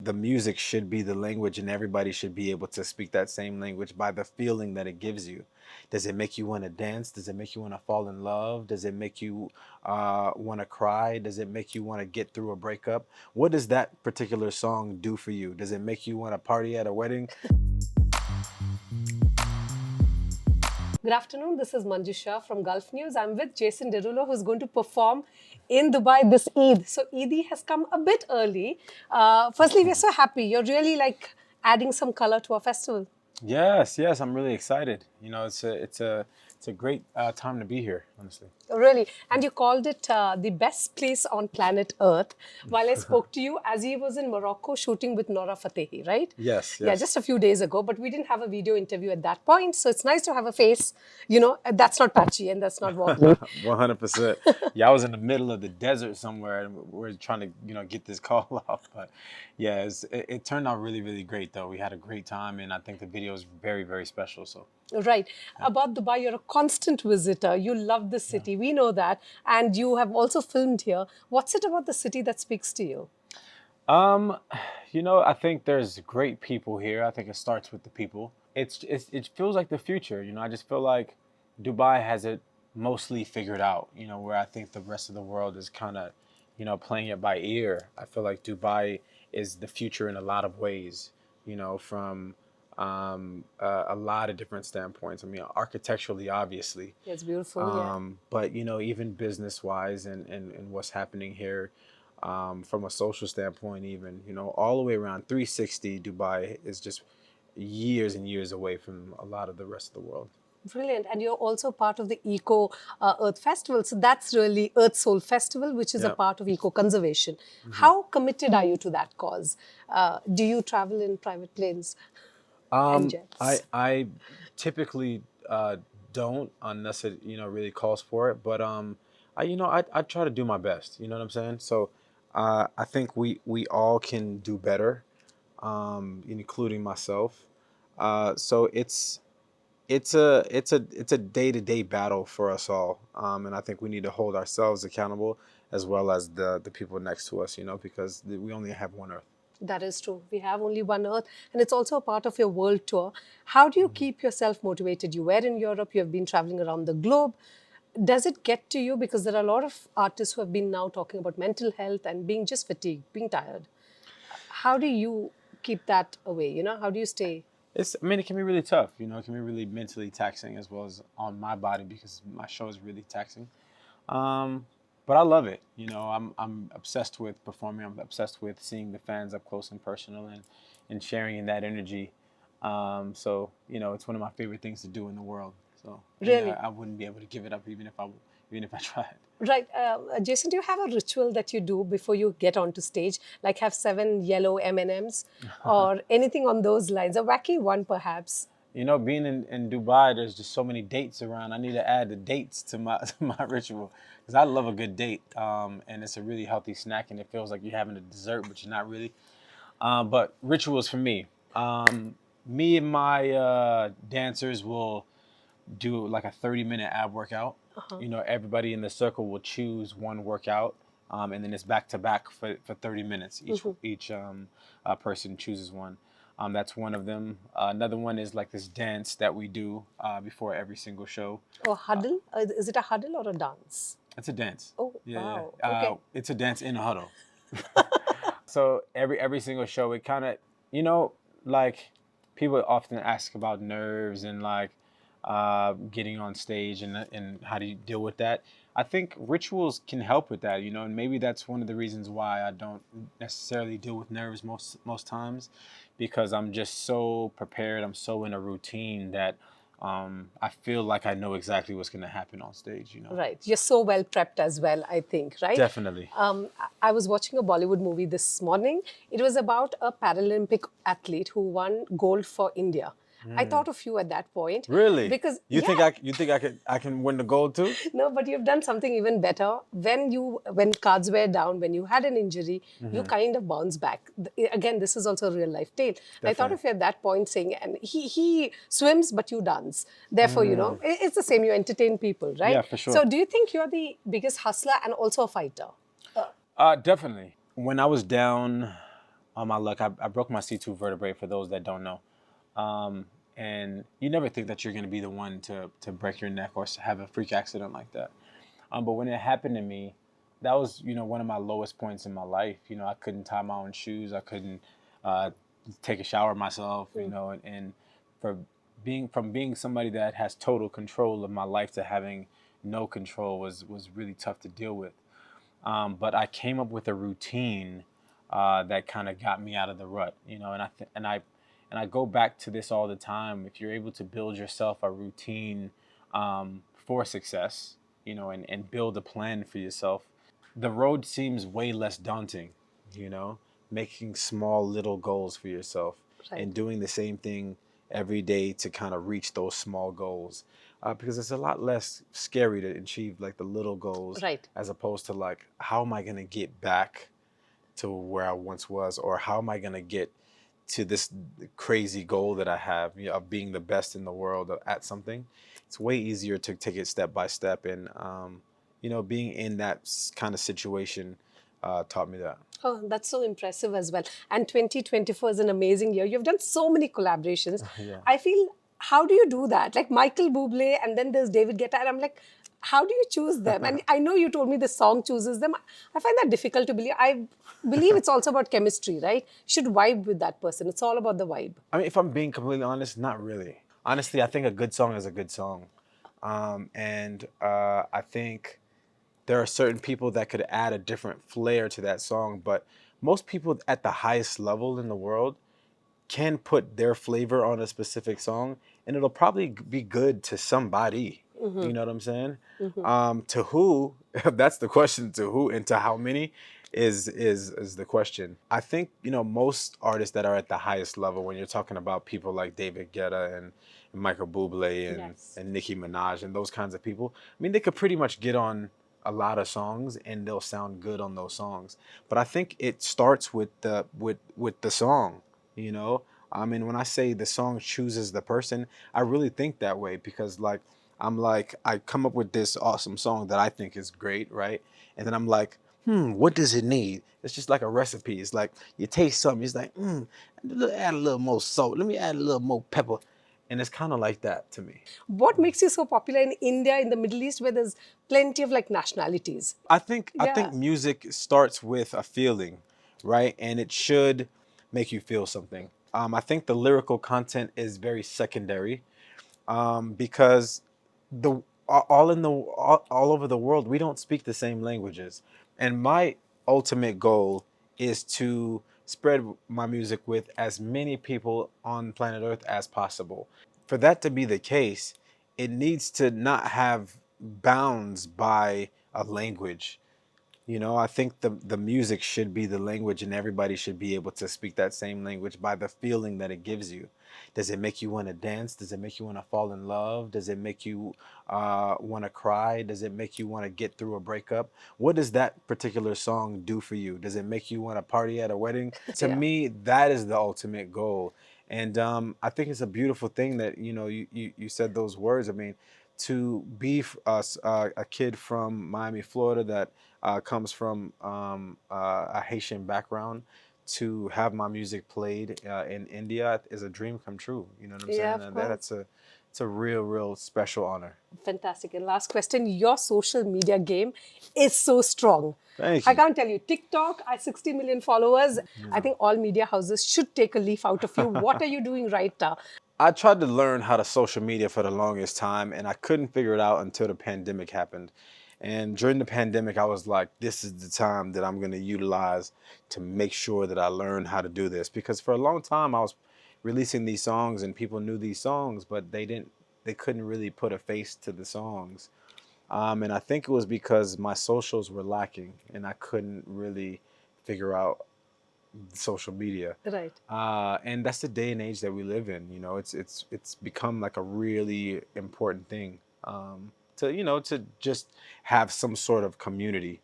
the music should be the language, and everybody should be able to speak that same language by the feeling that it gives you. Does it make you want to dance? Does it make you want to fall in love? Does it make you want to cry? Does it make you want to get through a breakup? What does that particular song do for you? Does it make you want to party at a wedding? Good afternoon. This is Manjusha from Gulf News. I'm with Jason Derulo, who's going to perform in Dubai this Eid. So Eid has come a bit early. Firstly, we're so happy. You're really like adding some color to our festival. Yes, yes, I'm really excited. You know, it's a great time to be here, honestly. Really. And you called it the best place on planet Earth. While I spoke to you, as he was in Morocco shooting with Nora Fatehi, right? Yes, Yeah, yes. just a few days ago, but we didn't have a video interview at that point. So it's nice to have a face, that's not patchy and that's not wobbly. 100%. Yeah, I was in the middle of the desert somewhere, and we're trying to, get this call off. But yeah, it turned out really, really great, though. We had a great time, and I think the video is very, very special. So Right. About Dubai, you're a constant visitor. You love the city. We know that. And you have also filmed here. What's it about the city that speaks to you? Um, I think there's great people here. I think it starts with the people. It feels like the future. I just feel like Dubai has it mostly figured out. Where I think the rest of the world is kind of, playing it by ear. I feel like Dubai is the future in a lot of ways. From a lot of different standpoints. I mean, architecturally, obviously, It's beautiful, yeah. but even business wise and what's happening here, from a social standpoint, even all the way around 360, Dubai is just years and years away from a lot of the rest of the world. Brilliant. And you're also part of the Eco Earth Festival. So that's really Earth Soul Festival, which is a Yeah. part of eco conservation. How committed are you to that cause? Do you travel in private planes and I jets? I typically don't unless it really calls for it, but I try to do my best. You know what I'm saying? So I think we all can do better, including myself. So it's a day-to-day battle for us all, and I think we need to hold ourselves accountable as well as the people next to us. Because we only have one Earth. That is true. We have only one Earth, and it's also a part of your world tour. How do you keep yourself motivated? You were in Europe, you have been traveling around the globe. Does it get to you? Because there are a lot of artists who have been now talking about mental health and being just fatigued, being tired. How do you keep that away? How do you stay? I mean, it can be really tough. It can be really mentally taxing as well as on my body because my show is really taxing. Um, but I love it. I'm obsessed with performing. I'm obsessed with seeing the fans up close and personal and sharing in that energy. It's one of my favorite things to do in the world. So Really? I wouldn't be able to give it up even if I tried. Right. Jason, do you have a ritual that you do before you get onto stage? Like have 7 yellow M&Ms or anything on those lines? A wacky one, perhaps. Being in Dubai, there's just so many dates around. I need to add the dates to my to my ritual because I love a good date. And it's a really healthy snack, and it feels like you're having a dessert, but you're not really. But rituals for me. Me and my dancers will do like a 30-minute ab workout. Everybody in the circle will choose one workout, and then it's back to back for 30 minutes. Each person chooses one. That's one of them. Another one is like this dance that we do before every single show. Or huddle? Is it a huddle or a dance? It's a dance. Oh, Yeah, wow. yeah. Okay. It's a dance in a huddle. So every single show, it kind of, like people often ask about nerves and like getting on stage and how do you deal with that. I think rituals can help with that, and maybe that's one of the reasons why I don't necessarily deal with nerves most times, because I'm just so prepared. I'm so in a routine that I feel like I know exactly what's going to happen on stage. Right. You're so well prepped as well, I think, right? Definitely. I was watching a Bollywood movie this morning. It was about a Paralympic athlete who won gold for India. I thought of you at that point. Really? Because, You think yeah, I can win the gold too? no, but you've done something even better. When cards were down, when you had an injury, you kind of bounced back. Again, this is also a real life tale. I thought Definitely. of you at that point saying, and he swims, but you dance. Therefore, it's the same. You entertain people, right? Yeah, for sure. So, do you think you're the biggest hustler and also a fighter? Definitely. When I was down on my luck. I broke my C2 vertebrae, for those that don't know. Um, and you never think that you're going to be the one to break your neck or have a freak accident like that. But when it happened to me, that was, one of my lowest points in my life. I couldn't tie my own shoes. I couldn't uh, take a shower myself, and for being somebody that has total control of my life to having no control was really tough to deal with. But I came up with a routine that kind of got me out of the rut, and I go back to this all the time. If you're able to build yourself a routine for success, and build a plan for yourself, the road seems way less daunting, you know, making small little goals for yourself Right. and doing the same thing every day to kind of reach those small goals. Because it's a lot less scary to achieve like the little goals Right. as opposed to like, how am I going to get back to where I once was, or how am I going to get to this crazy goal that I have, of being the best in the world at something. It's way easier to take it step by step, and being in that kind of situation taught me that. Oh, that's so impressive as well. And 2024 is an amazing year. You've done so many collaborations. Yeah. I feel, how do you do that? Like Michael Bublé, and then there's David Guetta. And I'm like, how do you choose them? And I know you told me the song chooses them. I find that difficult to believe. I believe it's also about chemistry, right? You should vibe with that person. It's all about the vibe. I mean, if I'm being completely honest, not really. Honestly, I think a good song is a good song, and I think there are certain people that could add a different flair to that song, but most people at the highest level in the world can put their flavor on a specific song, and it'll probably be good to somebody. You know what I'm saying? To who? That's the question. To who and to how many is the question. I think most artists that are at the highest level, when you're talking about people like David Guetta and Michael Bublé Yes. and Nicki Minaj and those kinds of people. I mean, they could pretty much get on a lot of songs and they'll sound good on those songs. But I think it starts with the song. I mean, when I say the song chooses the person, I really think that way because like I come up with this awesome song that I think is great, right? And then I'm like, what does it need? It's just like a recipe. It's like you taste something, it's like, add a little more salt, let me add a little more pepper. And it's kind of like that to me. What makes you so popular in India, in the Middle East, where there's plenty of like nationalities? I think Yeah. music starts with a feeling, right? And it should make you feel something. I think the lyrical content is very secondary, because the all over the world we don't speak the same languages, and my ultimate goal is to spread my music with as many people on planet Earth as possible. For that to be the case, it needs to not have bounds by a language. I think the music should be the language, and everybody should be able to speak that same language by the feeling that it gives you. Does it make you want to dance? Does it make you want to fall in love? Does it make you want to cry? Does it make you want to get through a breakup? What does that particular song do for you? Does it make you want to party at a wedding? To Yeah. me, that is the ultimate goal. And I think it's a beautiful thing that you said those words. I mean, to be a kid from Miami, Florida, that comes from a Haitian background, to have my music played in India is a dream come true. You know what I'm Yeah, saying? of And course. it's a real special honor. Fantastic. And last question, your social media game is so strong. Thank I you. can't tell you, TikTok, I 60 million followers. I Yeah. think all media houses should take a leaf out of you. What are you doing right now? I tried to learn how to social media for the longest time, and I couldn't figure it out until the pandemic happened. And during the pandemic, I was like, this is the time that I'm going to utilize to make sure that I learn how to do this. Because for a long time, I was releasing these songs and people knew these songs, but they couldn't really put a face to the songs. And I think it was because my socials were lacking and I couldn't really figure out social media. Right. And that's the day and age that we live in. It's become like a really important thing, to just have some sort of community.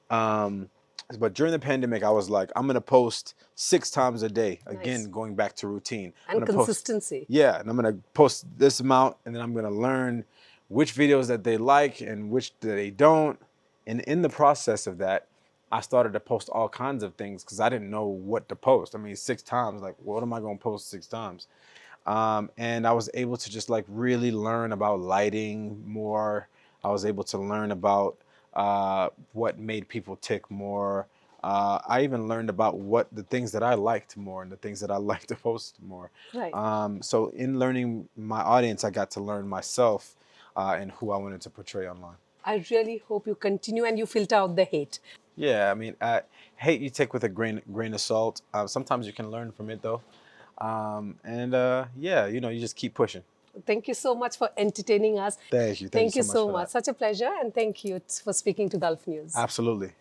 Um, but during the pandemic, I was like, I'm gonna post 6 times a day. Nice. Again, going back to routine. I'm And gonna post, consistency. yeah, and I'm gonna post this amount, and then I'm gonna learn which videos that they like and which that they don't. And in the process of that, I started to post all kinds of things because I didn't know what to post. I mean, 6 times, like, what am I going to post 6 times? And I was able to just like really learn about lighting more. I was able to learn about what made people tick more. I even learned about what the things that I liked more and the things that I like to post more. Right. So in learning my audience, I got to learn myself and who I wanted to portray online. I really hope you continue and you filter out the hate. Yeah, I mean, hate you take with a grain of salt. Sometimes you can learn from it though, and yeah, you just keep pushing. Thank you so much for entertaining us. Thank you Thank you so much so for much. that. Such a pleasure. And thank you for speaking to Gulf News. Absolutely.